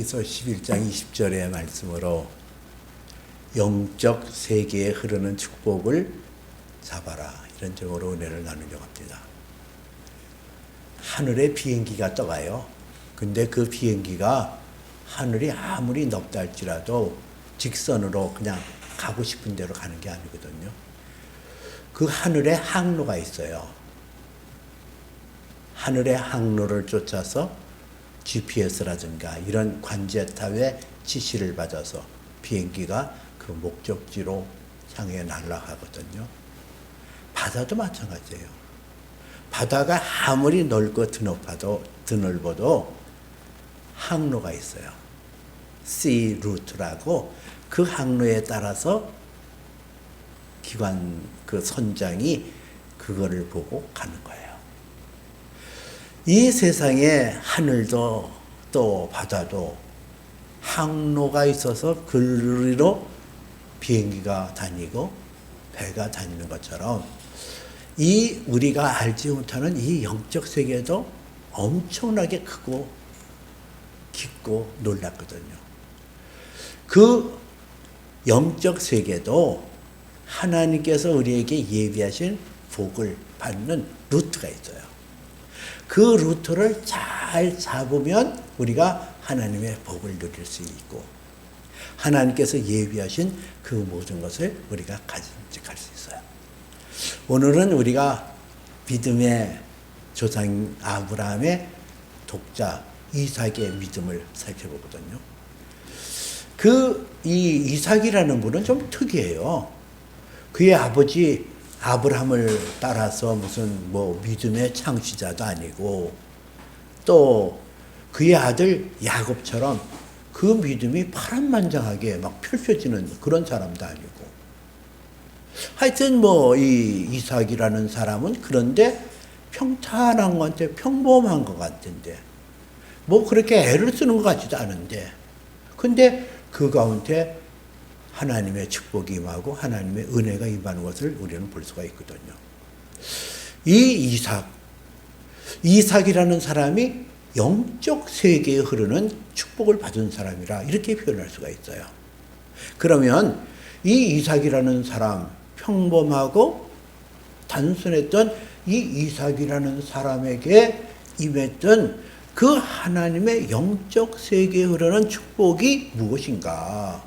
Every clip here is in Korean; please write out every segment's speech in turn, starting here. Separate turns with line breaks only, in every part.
에베소 11장 20절의 말씀으로 영적 세계에 흐르는 축복을 잡아라, 이런 제목으로 은혜를 나누려고 합니다. 하늘에 비행기가 떠가요. 근데 그 비행기가 하늘이 아무리 높다 할지라도 직선으로 그냥 가고 싶은 대로 가는 게 아니거든요. 그 하늘에 항로가 있어요. 하늘의 항로를 쫓아서 GPS라든가 이런 관제탑의 지시를 받아서 비행기가 그 목적지로 향해 날아가거든요. 바다도 마찬가지예요. 바다가 아무리 넓고 드넓어도 항로가 있어요. Sea Route라고 그 항로에 따라서 기관 그 선장이 그거를 보고 가는 거예요. 이 세상에 하늘도 또 바다도 항로가 있어서 그리로 비행기가 다니고 배가 다니는 것처럼 이 우리가 알지 못하는 이 영적 세계도 엄청나게 크고 깊고 놀랍거든요. 그 영적 세계도 하나님께서 우리에게 예비하신 복을 받는 루트가 있어요. 그 루트를 잘 잡으면 우리가 하나님의 복을 누릴 수 있고 하나님께서 예비하신 그 모든 것을 우리가 간직할 수 있어요. 오늘은 우리가 믿음의 조상 아브라함의 독자 이삭의 믿음을 살펴보거든요. 이 이삭이라는 분은 좀 특이해요. 그의 아버지 아브라함을 따라서 무슨 믿음의 창시자도 아니고 또 그의 아들 야곱처럼 그 믿음이 파란만장하게 막 펼쳐지는 그런 사람도 아니고 하여튼 이 이삭이라는 사람은 그런데 평탄한 것 같아, 평범한 것 같은데 그렇게 애를 쓰는 것 같지도 않은데 근데 그 가운데 하나님의 축복이 임하고 하나님의 은혜가 임하는 것을 우리는 볼 수가 있거든요. 이 이삭이라는 사람이 영적 세계에 흐르는 축복을 받은 사람이라 이렇게 표현할 수가 있어요. 그러면 이 이삭이라는 사람, 평범하고 단순했던 이 이삭이라는 사람에게 임했던 그 하나님의 영적 세계에 흐르는 축복이 무엇인가?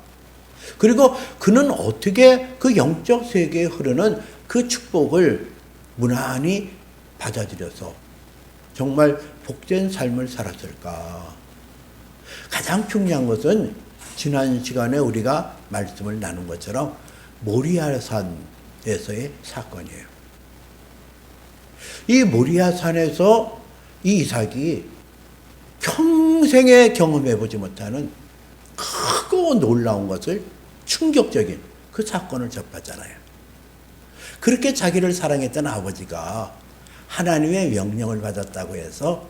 그리고 그는 어떻게 그 영적 세계에 흐르는 그 축복을 무난히 받아들여서 정말 복된 삶을 살았을까? 가장 중요한 것은 지난 시간에 우리가 말씀을 나눈 것처럼 모리아산에서의 사건이에요. 이 모리아산에서 이 이삭이 평생에 경험해보지 못하는 크고 놀라운 것을 충격적인 그 사건을 접하잖아요. 그렇게 자기를 사랑했던 아버지가 하나님의 명령을 받았다고 해서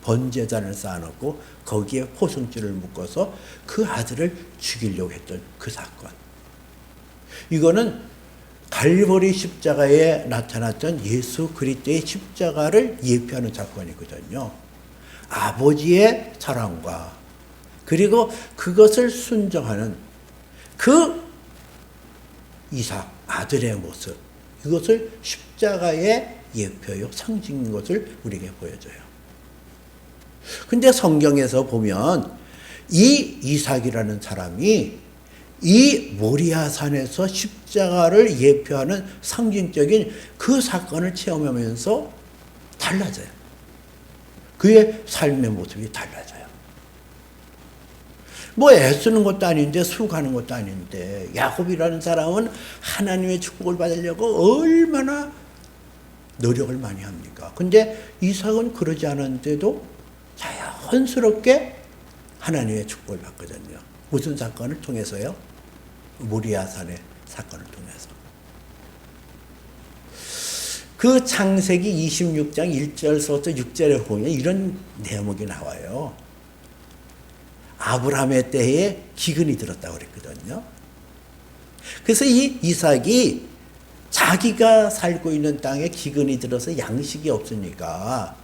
번제단을 쌓아놓고 거기에 포승줄을 묶어서 그 아들을 죽이려고 했던 그 사건. 이거는 갈보리 십자가에 나타났던 예수 그리스도의 십자가를 예표하는 사건이거든요. 아버지의 사랑과 그리고 그것을 순종하는 그 이삭 아들의 모습, 이것을 십자가의 예표요 상징인 것을 우리에게 보여줘요. 근데 성경에서 보면 이 이삭이라는 사람이 이 모리아산에서 십자가를 예표하는 상징적인 그 사건을 체험하면서 달라져요. 그의 삶의 모습이 달라져요. 애쓰는 것도 아닌데 수고하는 것도 아닌데 야곱이라는 사람은 하나님의 축복을 받으려고 얼마나 노력을 많이 합니까? 근데 이삭은 그러지 않았는데도 자연스럽게 하나님의 축복을 받거든요. 무슨 사건을 통해서요? 모리아산의 사건을 통해서. 그 창세기 26장 1절서부터 6절에 보면 이런 대목이 나와요. 아브라함의 때에 기근이 들었다고 그랬거든요. 그래서 이 이삭이 자기가 살고 있는 땅에 기근이 들어서 양식이 없으니까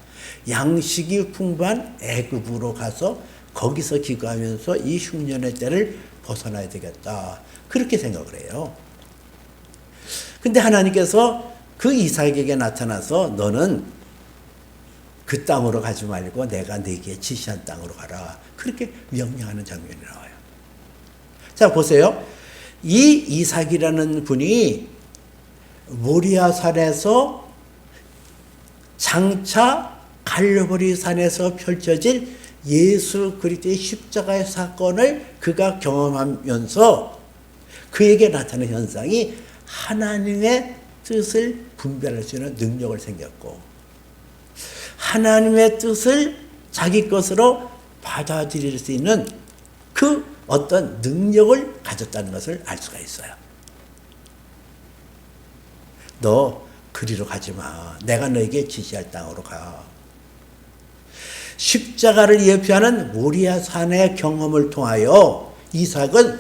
양식이 풍부한 애굽으로 가서 거기서 기거하면서 이 흉년의 때를 벗어나야 되겠다. 그렇게 생각을 해요. 근데 하나님께서 그 이삭에게 나타나서 너는 그 땅으로 가지 말고 내가 네게 지시한 땅으로 가라. 그렇게 명령하는 장면이 나와요. 자, 보세요. 이 이삭이라는 분이 모리아산에서 장차 갈보리 산에서 펼쳐질 예수 그리스도의 십자가의 사건을 그가 경험하면서 그에게 나타나는 현상이 하나님의 뜻을 분별할 수 있는 능력을 생겼고 하나님의 뜻을 자기 것으로 받아들일 수 있는 그 어떤 능력을 가졌다는 것을 알 수가 있어요. 너 그리로 가지 마. 내가 너에게 지시할 땅으로 가. 십자가를 예표하는 모리아산의 경험을 통하여 이삭은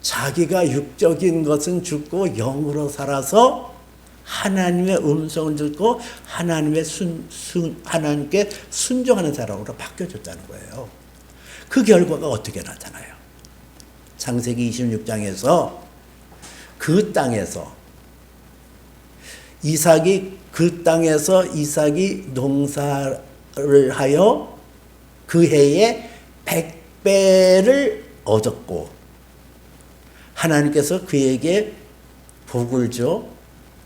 자기가 육적인 것은 죽고 영으로 살아서 하나님의 음성을 듣고 하나님께 순종하는 사람으로 바뀌어졌다는 거예요. 그 결과가 어떻게 나타나요? 창세기 26장에서 그 땅에서 이삭이 농사를 하여 그 해에 100배를 얻었고 하나님께서 그에게 복을 줘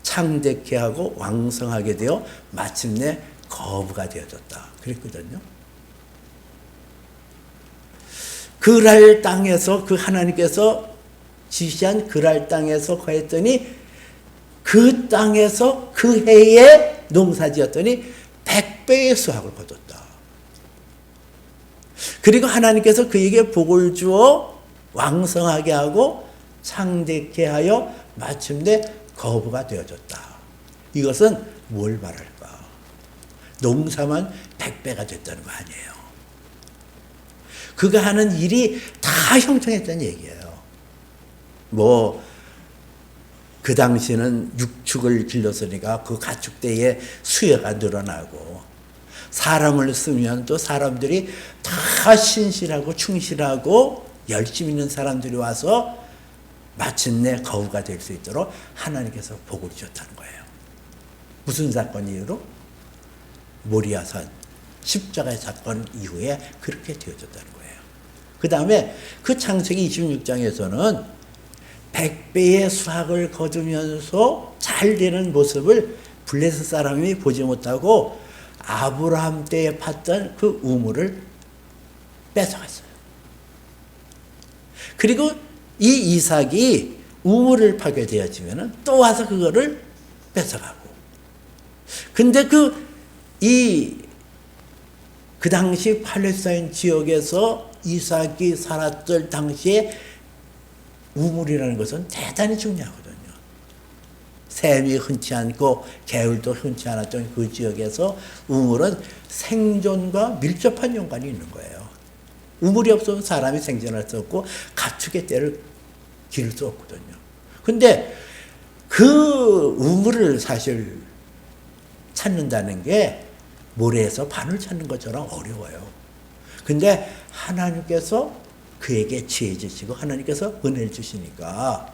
창대케 하고 왕성하게 되어 마침내 거부가 되어졌다. 그랬거든요. 그랄 땅에서 그 하나님께서 지시한 그랄 땅에서 거했더니 그 땅에서 그 해에 농사지었더니 100배의 수확을 거뒀다. 그리고 하나님께서 그에게 복을 주어 왕성하게 하고 창대케 하여 마침내 거부가 되어졌다. 이것은 뭘 말할까? 농사만 100배가 됐다는 거 아니에요. 그가 하는 일이 다 형통했다는 얘기예요. 그 당시는 육축을 길렀으니까 그 가축대의 수요가 늘어나고 사람을 쓰면 또 사람들이 다 신실하고 충실하고 열심히 있는 사람들이 와서 마침내 거우가 될 수 있도록 하나님께서 복을 주셨다는 거예요. 무슨 사건 이후로? 모리아산 십자가의 사건 이후에 그렇게 되어졌다는 거예요. 그 다음에 그 창세기 26장에서는 100배의 수확을 거두면서 잘 되는 모습을 블레셋 사람이 보지 못하고 아브라함 때에 팠던 그 우물을 뺏어갔어요. 그리고 이 이삭이 우물을 파게 되어지면 또 와서 그거를 뺏어가고. 근데 그 당시 팔레스타인 지역에서 이삭이 살았을 당시에 우물이라는 것은 대단히 중요하거든요. 샘이 흔치 않고 개울도 흔치 않았던 그 지역에서 우물은 생존과 밀접한 연관이 있는 거예요. 우물이 없으면 사람이 생존할 수 없고 가축의 떼를 기를 수 없거든요. 근데 그 우물을 사실 찾는다는 게 모래에서 바늘 찾는 것처럼 어려워요. 근데 하나님께서 그에게 지혜 주시고 하나님께서 은혜를 주시니까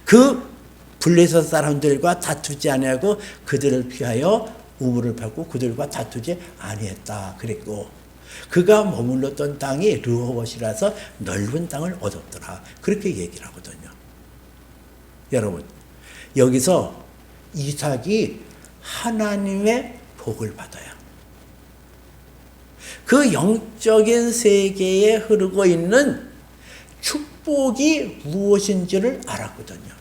그 블레셋 사람들과 다투지 아니하고 그들을 피하여 우물을 밟고 그들과 다투지 아니했다 그랬고 그가 머물렀던 땅이 르호봇이라서 넓은 땅을 얻었더라 그렇게 얘기를 하거든요. 여러분 여기서 이삭이 하나님의 복을 받아요. 그 영적인 세계에 흐르고 있는 축복이 무엇인지를 알았거든요.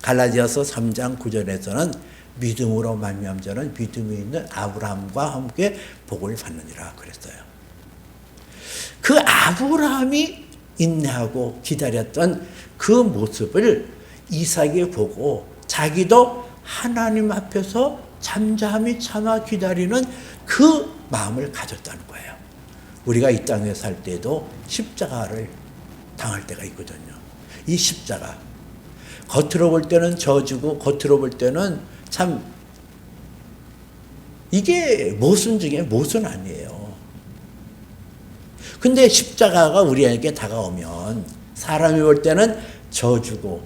갈라디아서 3장 9절에서는 믿음으로 말미암은 자는 믿음이 있는 아브라함과 함께 복을 받느니라 그랬어요. 그 아브라함이 인내하고 기다렸던 그 모습을 이삭이 보고 자기도 하나님 앞에서 잠잠히 참아 기다리는 그 마음을 가졌다는 거예요. 우리가 이 땅에 살 때도 십자가를 당할 때가 있거든요. 이 십자가 겉으로 볼 때는 저주고 겉으로 볼 때는 참 이게 모순 중에 모순 아니에요. 근데 십자가가 우리에게 다가오면 사람이 볼 때는 저주고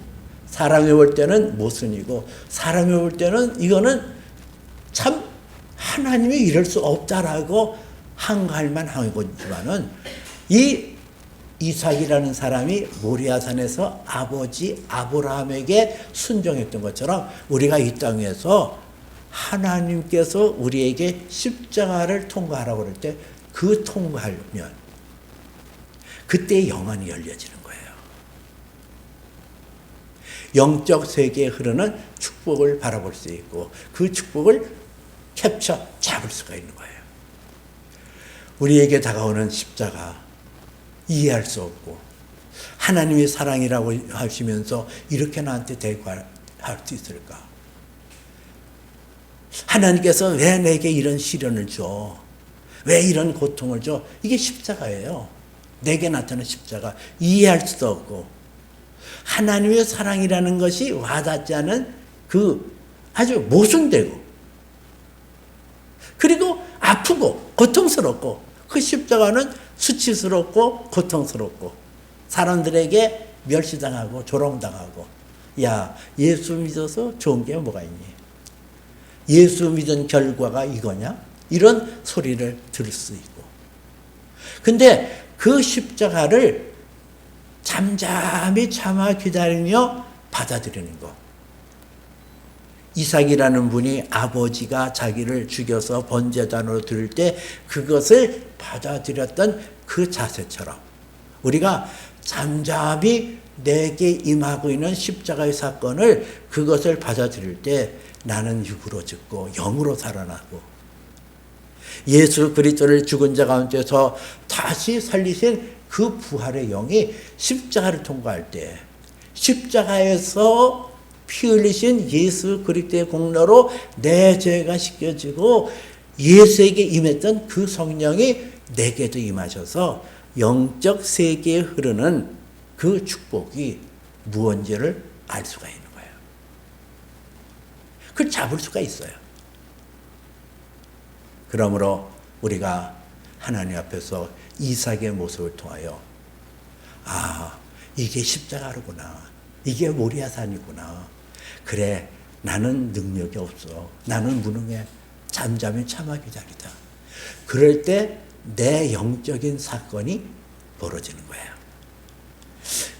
사람이 볼 때는 모순이고 사람이 볼 때는 이거는 참 하나님이 이럴 수 없다라고 한가할만 하거지만은 이 이삭이라는 사람이 모리아산에서 아버지 아브라함에게 순종했던 것처럼 우리가 이 땅에서 하나님께서 우리에게 십자가를 통과하라고 그럴 때 그 통과하면 그때 영안이 열려지는 거예요. 영적 세계에 흐르는 축복을 바라볼 수 있고 그 축복을 캡쳐 잡을 수가 있는 거예요. 우리에게 다가오는 십자가 이해할 수 없고 하나님의 사랑이라고 하시면서 이렇게 나한테 대구할 수 있을까? 하나님께서 왜 내게 이런 시련을 줘? 왜 이런 고통을 줘? 이게 십자가예요. 내게 나타나는 십자가. 이해할 수도 없고 하나님의 사랑이라는 것이 와닿지 않은 그 아주 모순되고 그리고 아프고 고통스럽고 그 십자가는 수치스럽고 고통스럽고 사람들에게 멸시당하고 조롱당하고 야 예수 믿어서 좋은 게 뭐가 있니? 예수 믿은 결과가 이거냐? 이런 소리를 들을 수 있고 근데 그 십자가를 잠잠히 참아 기다리며 받아들이는 것. 이삭이라는 분이 아버지가 자기를 죽여서 번제단으로 드릴 때 그것을 받아들였던 그 자세처럼 우리가 잠잠히 내게 임하고 있는 십자가의 사건을 그것을 받아들일 때 나는 육으로 죽고 영으로 살아나고 예수 그리스도를 죽은 자 가운데서 다시 살리신 그 부활의 영이 십자가를 통과할 때 십자가에서 피 흘리신 예수 그리스도의 공로로 내 죄가 씻겨지고 예수에게 임했던 그 성령이 내게도 임하셔서 영적 세계에 흐르는 그 축복이 무언지를 알 수가 있는 거예요. 그걸 잡을 수가 있어요. 그러므로 우리가 하나님 앞에서 이삭의 모습을 통하여 아 이게 십자가로구나. 이게 모리아산이구나. 그래 나는 능력이 없어. 나는 무능해. 잠잠히 참아 기다리다. 그럴 때 내 영적인 사건이 벌어지는 거예요.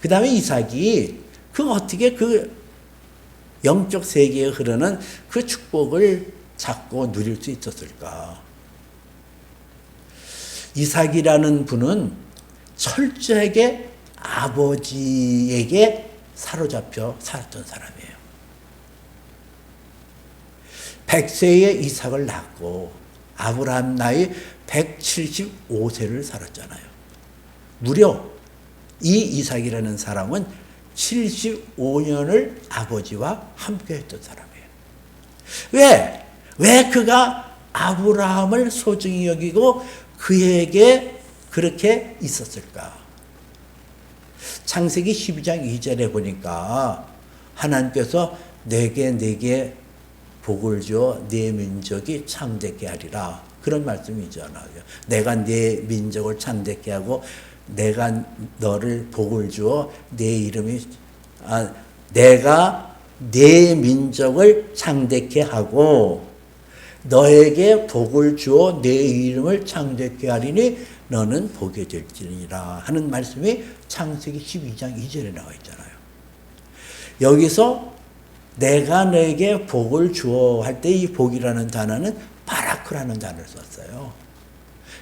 그 다음에 이삭이 어떻게 그 영적 세계에 흐르는 그 축복을 잡고 누릴 수 있었을까? 이삭이라는 분은 철저하게 아버지에게 사로잡혀 살았던 사람이에요. 100세에 이삭을 낳고 아브라함 나이 175세를 살았잖아요. 무려 이 이삭이라는 사람은 75년을 아버지와 함께 했던 사람이에요. 왜 그가 아브라함을 소중히 여기고 그에게 그렇게 있었을까? 창세기 12장 2절에 보니까 하나님께서 내게 복을 주어 네 민족이 참되게 하리라. 그런 말씀이잖아요. 내가 네 민족을 참되게 하고 내가 너를 복을 주어 내가 네 민족을 창대케 하고 너에게 복을 주어 내 이름을 창대케 하리니 너는 복이 될지니라 하는 말씀이 창세기 12장 2절에 나와 있잖아요. 여기서 내가 너에게 복을 주어 할 때 이 복이라는 단어는 바라크라는 단어를 썼어요.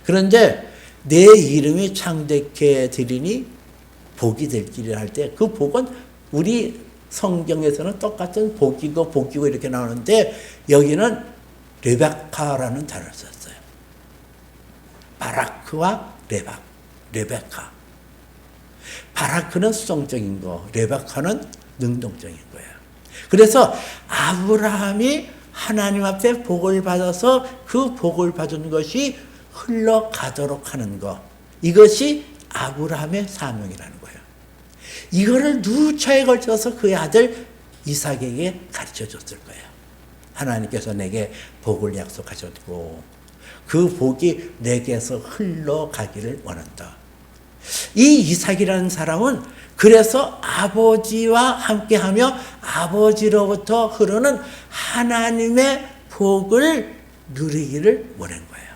그런데 내 이름이 창대케 되리니 복이 될지라 할 때 그 복은 우리 성경에서는 똑같은 복이고 이렇게 나오는데 여기는 레베카라는 단어를 썼어요. 바라크와 레베카. 바라크는 수동적인 거, 레베카는 능동적인 거예요. 그래서 아브라함이 하나님 앞에 복을 받아서 그 복을 받은 것이 흘러가도록 하는 것. 이것이 아브라함의 사명이라는 거예요. 이거를 누차에 걸쳐서 그의 아들 이삭에게 가르쳐 줬을 거예요. 하나님께서 내게 복을 약속하셨고 그 복이 내게서 흘러가기를 원한다. 이 이삭이라는 사람은 그래서 아버지와 함께하며 아버지로부터 흐르는 하나님의 복을 누리기를 원한 거예요.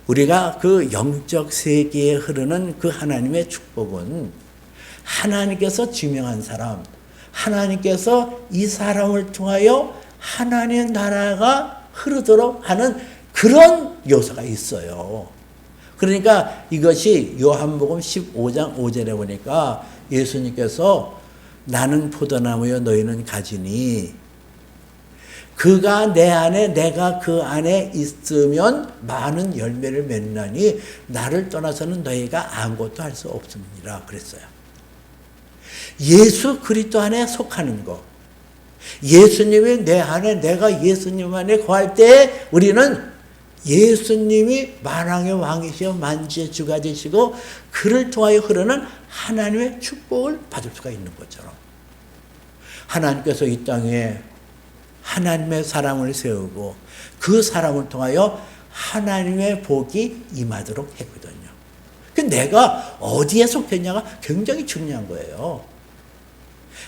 우리가 그 영적 세계에 흐르는 그 하나님의 축복은 하나님께서 지명한 사람, 하나님께서 이 사람을 통하여 하나님의 나라가 흐르도록 하는 그런 요소가 있어요. 그러니까 이것이 요한복음 15장 5절에 보니까 예수님께서 나는 포도나무요 너희는 가지니 그가 내 안에 내가 그 안에 있으면 많은 열매를 맺나니 나를 떠나서는 너희가 아무것도 할 수 없습니다. 그랬어요. 예수 그리스도 안에 속하는 것. 예수님이 내 안에 내가 예수님 안에 거할 때 우리는 예수님이 만왕의 왕이시여 만주의 주가 되시고 그를 통하여 흐르는 하나님의 축복을 받을 수가 있는 것처럼 하나님께서 이 땅에 하나님의 사람을 세우고 그 사람을 통하여 하나님의 복이 임하도록 했거든요. 내가 어디에 속했냐가 굉장히 중요한 거예요.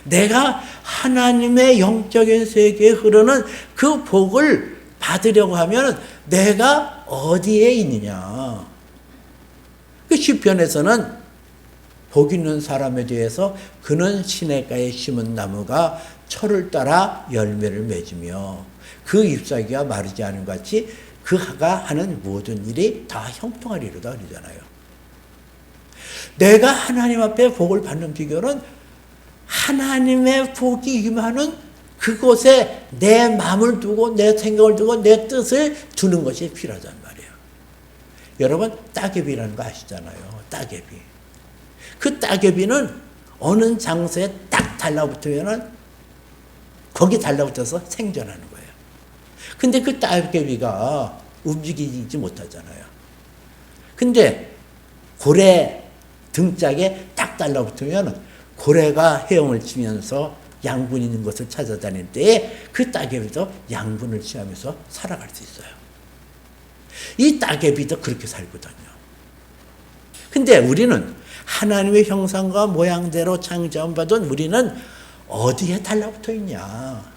내가 하나님의 영적인 세계에 흐르는 그 복을 받으려고 하면 내가 어디에 있느냐. 그 시편에서는 복 있는 사람에 대해서 그는 시냇가에 심은 나무가 철을 따라 열매를 맺으며 그 잎사귀가 마르지 않은 것 같이 그가 하는 모든 일이 다 형통하리로다 그러잖아요. 내가 하나님 앞에 복을 받는 비결은 하나님의 복이 임하는 그곳에 내 마음을 두고 내 생각을 두고 내 뜻을 두는 것이 필요하단 말이에요. 여러분 따개비라는 거 아시잖아요. 따개비. 그 따개비는 어느 장소에 딱 달라붙으면 거기 달라붙어서 생존하는 거예요. 근데 그 따개비가 움직이지 못하잖아요. 근데 고래 등짝에 딱 달라붙으면 고래가 헤엄을 치면서 양분 있는 것을 찾아다닐 때에 그 따개비도 양분을 취하면서 살아갈 수 있어요. 이 따개비도 그렇게 살거든요. 근데 우리는 하나님의 형상과 모양대로 창조함 받은 우리는 어디에 달라붙어 있냐?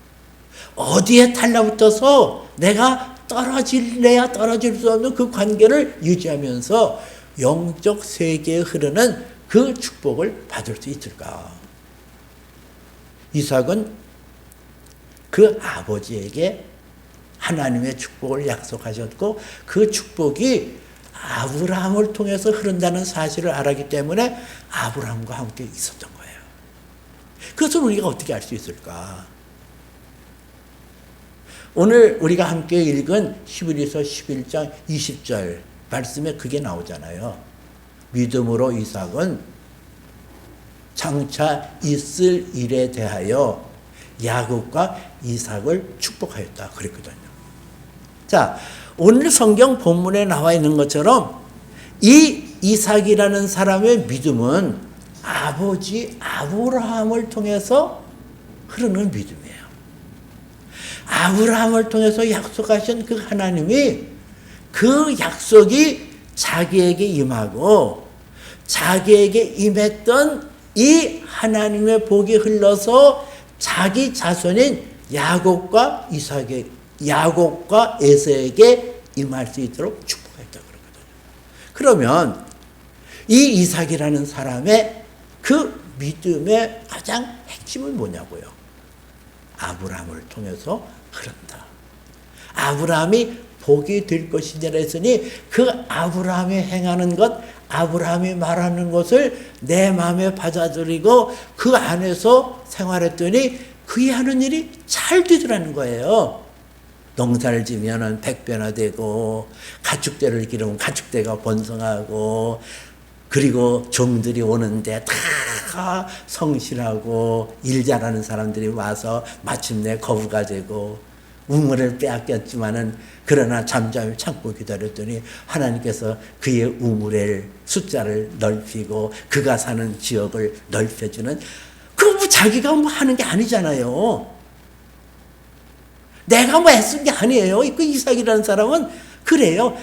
어디에 달라붙어서 내가 떨어질래야 떨어질 수 없는 그 관계를 유지하면서 영적 세계에 흐르는 그 축복을 받을 수 있을까? 이삭은 그 아버지에게 하나님의 축복을 약속하셨고 그 축복이 아브라함을 통해서 흐른다는 사실을 알았기 때문에 아브라함과 함께 있었던 거예요. 그것을 우리가 어떻게 알 수 있을까? 오늘 우리가 함께 읽은 히브리서 11장 20절 말씀에 그게 나오잖아요. 믿음으로 이삭은 장차 있을 일에 대하여 야곱과 이삭을 축복하였다 그랬거든요. 자, 오늘 성경 본문에 나와 있는 것처럼 이 이삭이라는 사람의 믿음은 아버지 아브라함을 통해서 흐르는 믿음이에요. 아브라함을 통해서 약속하신 그 하나님이 그 약속이 자기에게 임하고 자기에게 임했던 이 하나님의 복이 흘러서 자기 자손인 야곱과 에서에게 임할 수 있도록 축복했다 그러거든요. 그러면 이 이삭이라는 사람의 그 믿음의 가장 핵심은 뭐냐고요? 아브라함을 통해서 흐른다. 아브라함이 복이 될 것이니라 했으니 그 아브라함이 행하는 것, 아브라함이 말하는 것을 내 마음에 받아들이고 그 안에서 생활했더니 그의 하는 일이 잘 되더라는 거예요. 농사를 지면은 백변화되고 가축대를 기르면 가축대가 번성하고 그리고 종들이 오는데 다 성실하고 일 잘하는 사람들이 와서 마침내 거부가 되고 우물을 빼앗겼지만은 그러나 잠잠히 참고 기다렸더니 하나님께서 그의 우물의 숫자를 넓히고 그가 사는 지역을 넓혀주는 그거 뭐 자기가 뭐 하는 게 아니잖아요. 내가 뭐 애쓴 게 아니에요. 그 이삭이라는 사람은 그래요.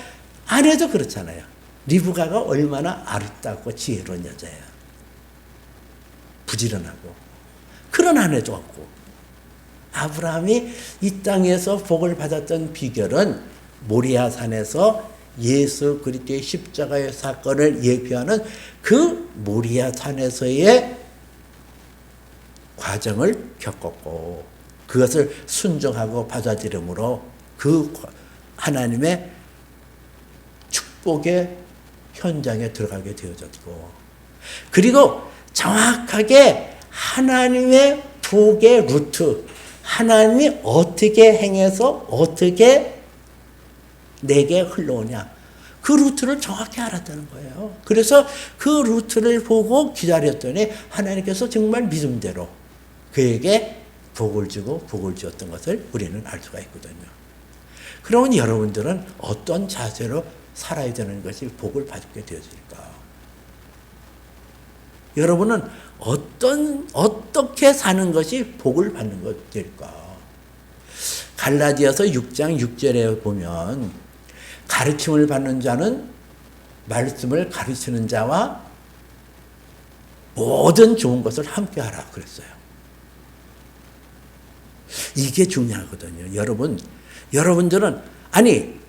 아내도 그렇잖아요. 리브가가 얼마나 아름답고 지혜로운 여자예요. 부지런하고. 그런 아내도 없고. 아브라함이 이 땅에서 복을 받았던 비결은 모리아산에서 예수 그리스도의 십자가의 사건을 예표하는 그 모리아산에서의 과정을 겪었고 그것을 순종하고 받아들임으로 그 하나님의 축복의 현장에 들어가게 되어졌고 그리고 정확하게 하나님의 복의 루트 하나님이 어떻게 행해서 어떻게 내게 흘러오냐 그 루트를 정확히 알았다는 거예요. 그래서 그 루트를 보고 기다렸더니 하나님께서 정말 믿음대로 그에게 복을 주고 복을 주었던 것을 우리는 알 수가 있거든요. 그러면 여러분들은 어떤 자세로 살아야 되는 것이 복을 받게 되어질까? 여러분은 어떻게 사는 것이 복을 받는 것일까? 갈라디아서 6장 6절에 보면 가르침을 받는 자는 말씀을 가르치는 자와 모든 좋은 것을 함께 하라 그랬어요. 이게 중요하거든요. 여러분들은 아니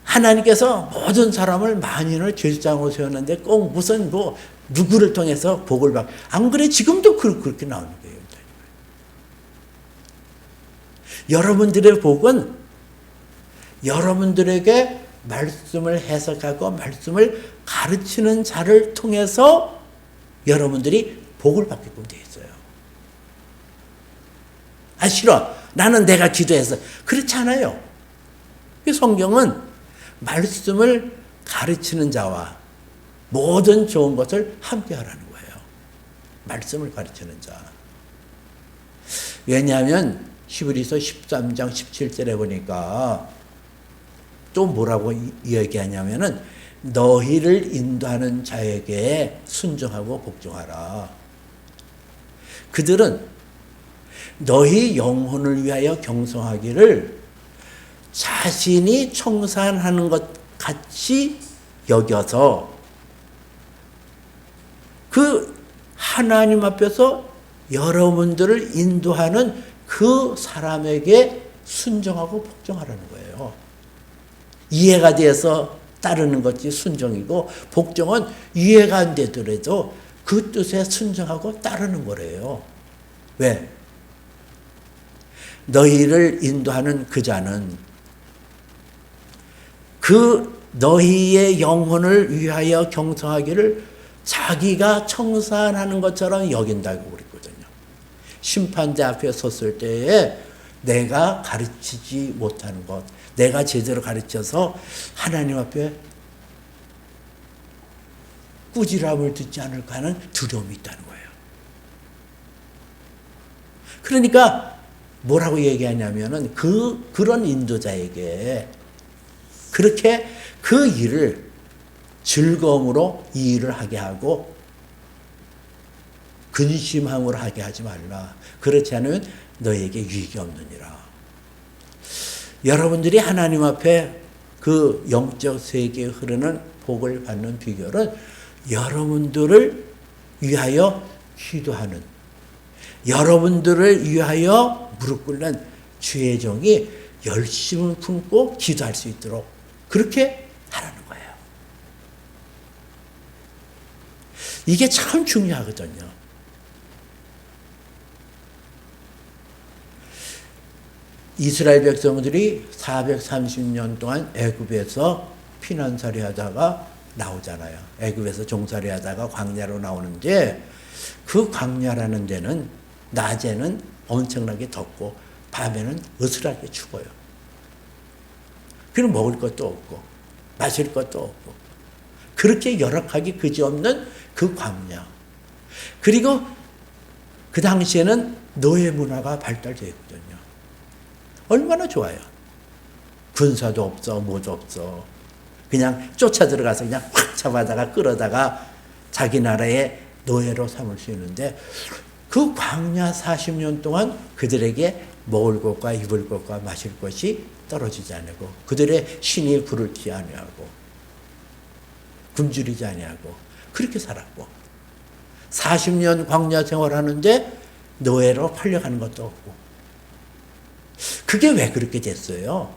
하나님께서 모든 사람을 만인을 제사장으로 세웠는데 꼭 무슨 누구를 통해서 복을 받 안 그래? 지금도 그렇게 나오는 거예요. 여러분들의 복은 여러분들에게 말씀을 해석하고 말씀을 가르치는 자를 통해서 여러분들이 복을 받게끔 되어 있어요. 아 싫어. 나는 내가 기도해서. 그렇지 않아요. 성경은 말씀을 가르치는 자와 모든 좋은 것을 함께 하라는 거예요. 말씀을 가르치는 자. 왜냐하면 히브리서 13장 17절에 보니까 또 뭐라고 얘기하냐면은 너희를 인도하는 자에게 순종하고 복종하라. 그들은 너희 영혼을 위하여 경성하기를 자신이 청산하는 것 같이 여겨서 그 하나님 앞에서 여러분들을 인도하는 그 사람에게 순종하고 복종하라는 거예요. 이해가 돼서 따르는 것이 순종이고 복종은 이해가 안 되더라도 그 뜻에 순종하고 따르는 거래요. 왜? 너희를 인도하는 그 자는 그 너희의 영혼을 위하여 경성하기를 자기가 청산하는 것처럼 여긴다고 그랬거든요. 심판대 앞에 섰을 때에 내가 가르치지 못하는 것, 내가 제대로 가르쳐서 하나님 앞에 꾸지람을 듣지 않을까 하는 두려움이 있다는 거예요. 그러니까 뭐라고 얘기하냐면은 그런 인도자에게 그렇게 그 일을 즐거움으로 이 일을 하게 하고 근심함으로 하게 하지 말라. 그렇지 않으면 너에게 유익이 없느니라. 여러분들이 하나님 앞에 그 영적 세계에 흐르는 복을 받는 비결은 여러분들을 위하여 기도하는, 여러분들을 위하여 무릎 꿇는 주의 종이 열심을 품고 기도할 수 있도록 그렇게 하라는 거예요. 이게 참 중요하거든요. 이스라엘 백성들이 430년 동안 애굽에서 피난살이 하다가 나오잖아요. 애굽에서 종살이 하다가 광야로 나오는데 그 광야라는 데는 낮에는 엄청나게 덥고 밤에는 으스하게 추워요. 그럼 먹을 것도 없고 마실 것도 없고 그렇게 열악하기 그지없는 그 광야. 그리고 그 당시에는 노예 문화가 발달되어 있거든요. 얼마나 좋아요. 군사도 없어, 뭐도 없어. 그냥 쫓아 들어가서 그냥 확 잡아다가 끌어다가 자기 나라의 노예로 삼을 수 있는데 그 광야 40년 동안 그들에게 먹을 것과 입을 것과 마실 것이 떨어지지 않고 그들의 신이 불을 켜지 아니하고 굶주리지 아니하고 그렇게 살았고 40년 광야 생활하는데 노예로 팔려가는 것도 없고 그게 왜 그렇게 됐어요?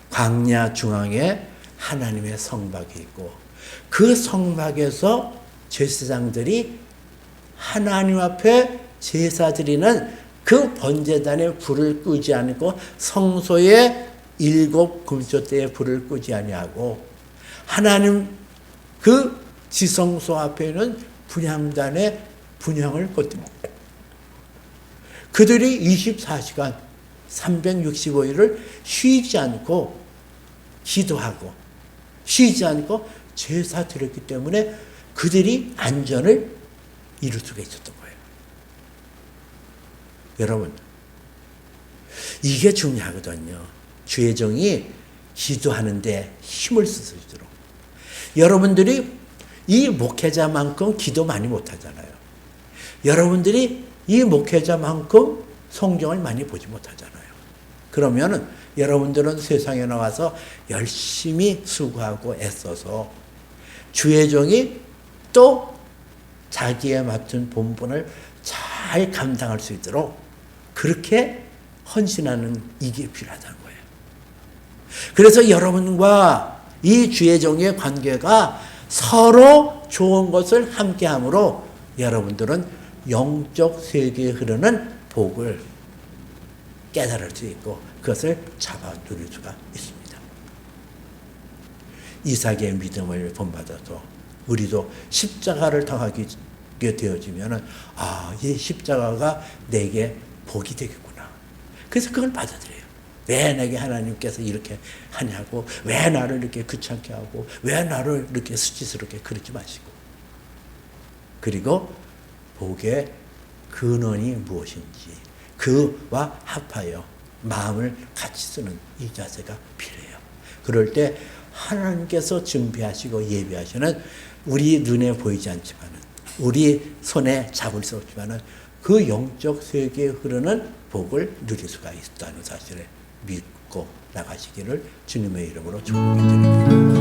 광야 중앙에 하나님의 성막이 있고 그 성막에서 제사장들이 하나님 앞에 제사 드리는 그 번제단에 불을 끄지 않고 성소에 7 금소대에 불을 끄지 아니하고 하나님 그 지성소 앞에는 분향단에 분향을 껐더니 그들이 24시간 365일을 쉬지 않고 기도하고 쉬지 않고 제사 드렸기 때문에 그들이 안전을 이룰 수가 있었던 거예요. 여러분, 이게 중요하거든요. 주의 종이 기도하는데 힘을 쓸 수 있도록. 여러분들이 이 목회자만큼 기도 많이 못하잖아요. 여러분들이 이 목회자만큼 성경을 많이 보지 못하잖아요. 그러면은 여러분들은 세상에 나와서 열심히 수고하고 애써서 주의 종이 또 자기에 맡은 본분을 잘 감당할 수 있도록 그렇게 헌신하는 이게 필요하다는 거예요. 그래서 여러분과 이 주의 종의 관계가 서로 좋은 것을 함께함으로 여러분들은 영적 세계에 흐르는 복을 깨달을 수 있고 그것을 잡아 누릴 수가 있습니다. 이삭의 믿음을 본받아서 우리도 십자가를 당하게 되어지면은 이 십자가가 내게 복이 되겠구나. 그래서 그걸 받아들여요. 왜 내게 하나님께서 이렇게 하냐고, 왜 나를 이렇게 귀찮게 하고, 왜 나를 이렇게 수치스럽게 그러지 마시고. 그리고 복의 근원이 무엇인지 그와 합하여 마음을 같이 쓰는 이 자세가 필요해요. 그럴 때 하나님께서 준비하시고 예비하시는 우리 눈에 보이지 않지만은 우리 손에 잡을 수 없지만은 그 영적 세계에 흐르는 복을 누릴 수가 있다는 사실을 믿고 나가시기를 주님의 이름으로 축복해 드립니다.